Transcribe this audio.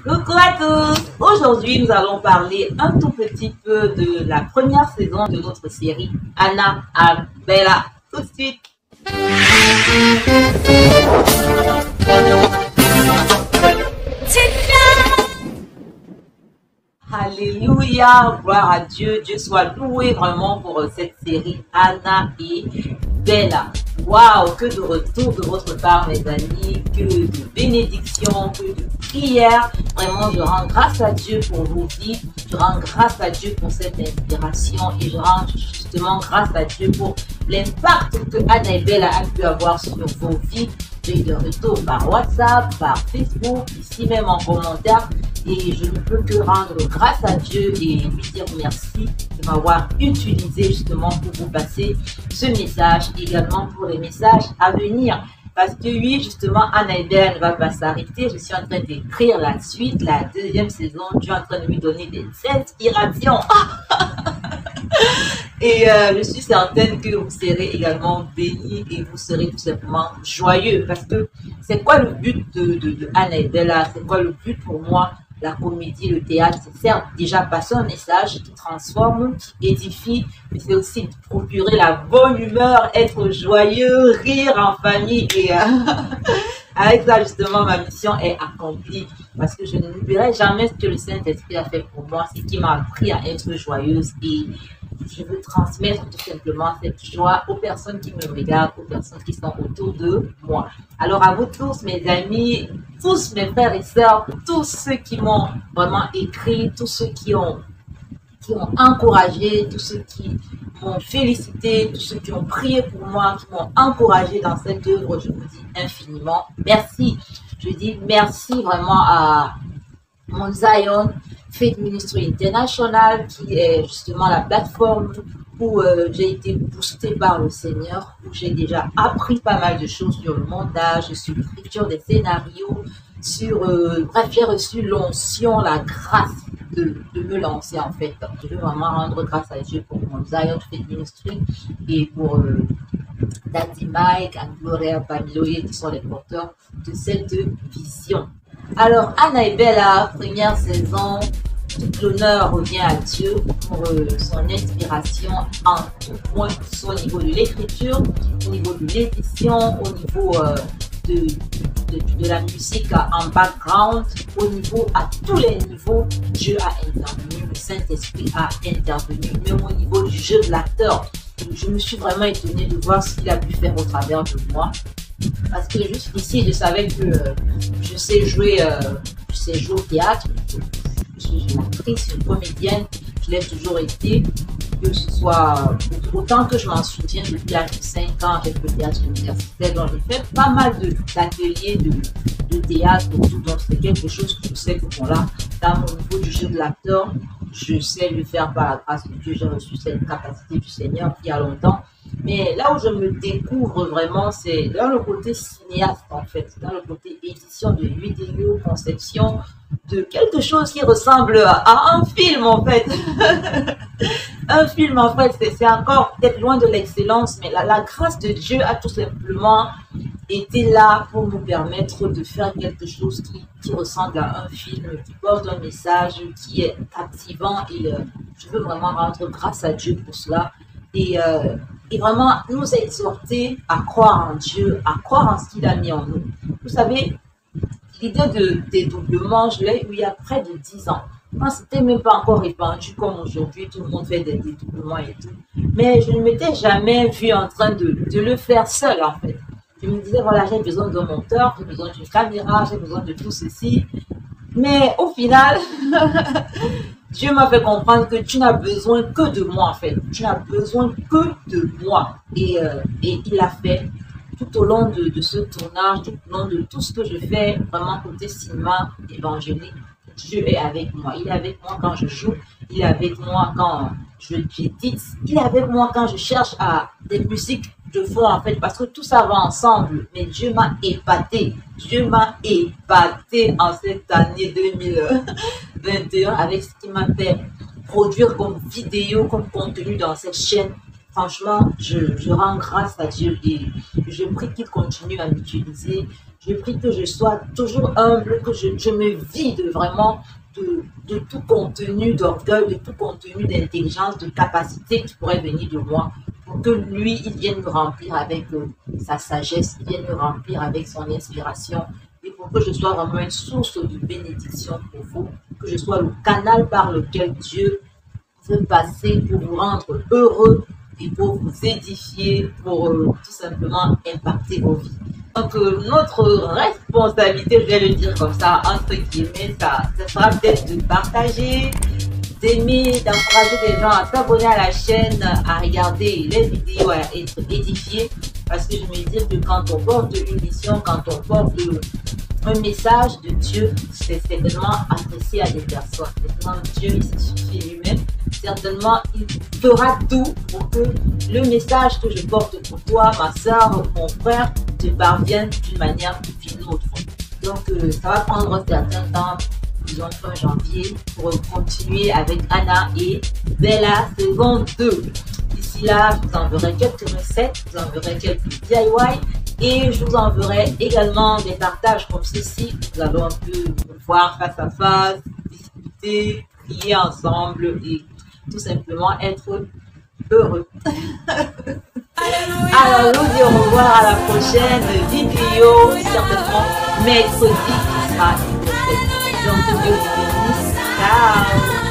Coucou à tous! Aujourd'hui, nous allons parler un tout petit peu de la première saison de notre série Anna and Bella. Tout de suite! Alléluia, gloire à Dieu, Dieu soit loué vraiment pour cette série Anna et Bella. Waouh, que de retour de votre part mes amis, que de bénédictions, que de prières. Vraiment, je rends grâce à Dieu pour vos vies, je rends grâce à Dieu pour cette inspiration et je rends justement grâce à Dieu pour l'impact que Anna et Bella a pu avoir sur vos vies. J'ai eu de retour par WhatsApp, par Facebook, ici même en commentaire. Et je ne peux que rendre grâce à Dieu et lui dire merci de m'avoir utilisé justement pour vous passer ce message, également pour les messages à venir. Parce que oui, justement, Anna et Bella ne va pas s'arrêter. Je suis en train d'écrire la suite, la deuxième saison. Dieu est en train de lui donner des inspirations. Et je suis certaine que vous serez également bénis et vous serez tout simplement joyeux. Parce que c'est quoi le but de Anna et Bella? C'est quoi le but pour moi? La comédie, le théâtre, c'est certes déjà passer un message qui transforme, qui édifie, mais c'est aussi procurer la bonne humeur, être joyeux, rire en famille. Et avec ça, justement, ma mission est accomplie. Parce que je n'oublierai jamais ce que le Saint-Esprit a fait pour moi, c'est qu'il m'a appris à être joyeuse. Et je veux transmettre tout simplement cette joie aux personnes qui me regardent, aux personnes qui sont autour de moi. Alors à vous tous, mes amis, tous mes frères et sœurs, tous ceux qui m'ont vraiment écrit, tous ceux qui m'ont encouragé, tous ceux qui m'ont félicité, tous ceux qui ont prié pour moi, qui m'ont encouragé dans cette œuvre, je vous dis infiniment merci. Je dis merci vraiment à mon Zion Faith Ministry International, qui est justement la plateforme où j'ai été boostée par le Seigneur, où j'ai déjà appris pas mal de choses sur le montage, sur l'écriture des scénarios, bref, j'ai reçu l'onction, la grâce de me lancer en fait. Je veux vraiment rendre grâce à Dieu pour mon Zion Faith Ministry et pour Daddy Mike, and Gloria Bamiloye, qui sont les porteurs de cette vision. Alors, Anna et Bella, première saison, tout l'honneur revient à Dieu pour son inspiration en tout point, soit au niveau de l'écriture, au niveau de l'édition, au niveau de la musique en background, au niveau, à tous les niveaux, Dieu a intervenu, le Saint-Esprit a intervenu, même au niveau du jeu de l'acteur. Je me suis vraiment étonnée de voir ce qu'il a pu faire au travers de moi. Parce que juste ici, je savais que je sais jouer au théâtre. Je suis une actrice, une comédienne. Je l'ai toujours été. Que ce soit autant que je m'en souviens depuis l'âge de 5 ans avec le théâtre universitaire. Donc, j'ai fait pas mal d'ateliers de théâtre. Donc, c'est quelque chose que je sais que bon, là, dans mon niveau du jeu de l'acteur, je sais le faire par la grâce de Dieu. J'ai reçu cette capacité du Seigneur il y a longtemps. Mais là où je me découvre vraiment, c'est dans le côté cinéaste en fait, dans le côté édition de vidéos, conception de quelque chose qui ressemble à un film en fait. Un film en fait, c'est encore peut-être loin de l'excellence, mais la grâce de Dieu a tout simplement été là pour nous permettre de faire quelque chose qui ressemble à un film, qui porte un message, qui est captivant et je veux vraiment rendre grâce à Dieu pour cela. Et vraiment nous exhorter à croire en Dieu, à croire en ce qu'il a mis en nous. Vous savez, l'idée de dédoublement, je l'ai eu il y a près de 10 ans. Quand c'était même pas encore répandu comme aujourd'hui, tout le monde fait des dédoublements et tout. Mais je ne m'étais jamais vue en train de le faire seule en fait. Je me disais, voilà, j'ai besoin d'un monteur, j'ai besoin d'une caméra, j'ai besoin de tout ceci. Mais au final, Dieu m'a fait comprendre que tu n'as besoin que de moi en fait. Tu n'as besoin que de moi. Et il a fait tout au long de ce tournage, tout au long de tout ce que je fais, vraiment côté cinéma évangélique. Dieu est avec moi. Il est avec moi quand je joue. Il est avec moi quand j'édite. Il est avec moi quand je cherche à des musiques de fond en fait, parce que tout ça va ensemble. Mais Dieu m'a épaté. Dieu m'a épaté en cette année 2021 avec ce qu'il m'a fait produire comme vidéo, comme contenu dans cette chaîne. franchement, je rends grâce à Dieu et je prie qu'il continue à m'utiliser. Je prie que je sois toujours humble, que je me vide vraiment de tout contenu d'orgueil, de tout contenu d'intelligence, de capacité qui pourrait venir de moi, pour que lui, il vienne me remplir avec sa sagesse, il vienne me remplir avec son inspiration, et pour que je sois vraiment une source de bénédiction pour vous, que je sois le canal par lequel Dieu veut passer pour vous rendre heureux et pour vous édifier, pour tout simplement impacter vos vies. Donc, notre responsabilité, je vais le dire comme ça, entre guillemets, ça sera peut-être de partager, d'aimer, d'encourager les gens à s'abonner à la chaîne, à regarder les vidéos, à être édifiés. Parce que je me dis que quand on porte une mission, quand on porte un message de Dieu, c'est certainement adressé à des personnes. Certainement, Dieu, il se suffit lui-même. Certainement, il fera tout pour que le message que je porte pour toi, ma soeur, mon frère, te parvienne d'une manière ou d'une autre. Donc, ça va prendre un certain temps, disons fin janvier, pour continuer avec Anna et Bella saison 2. D'ici là, je vous enverrai quelques recettes, je vous enverrai quelques DIY et je vous enverrai également des partages comme ceci. Nous allons un peu voir face à face, discuter, prier ensemble et tout simplement être heureux. Alors, nous disons au revoir à la prochaine vidéo, certainement mercredi qui sera une recette. Donc, Dieu vous bénisse. Ciao.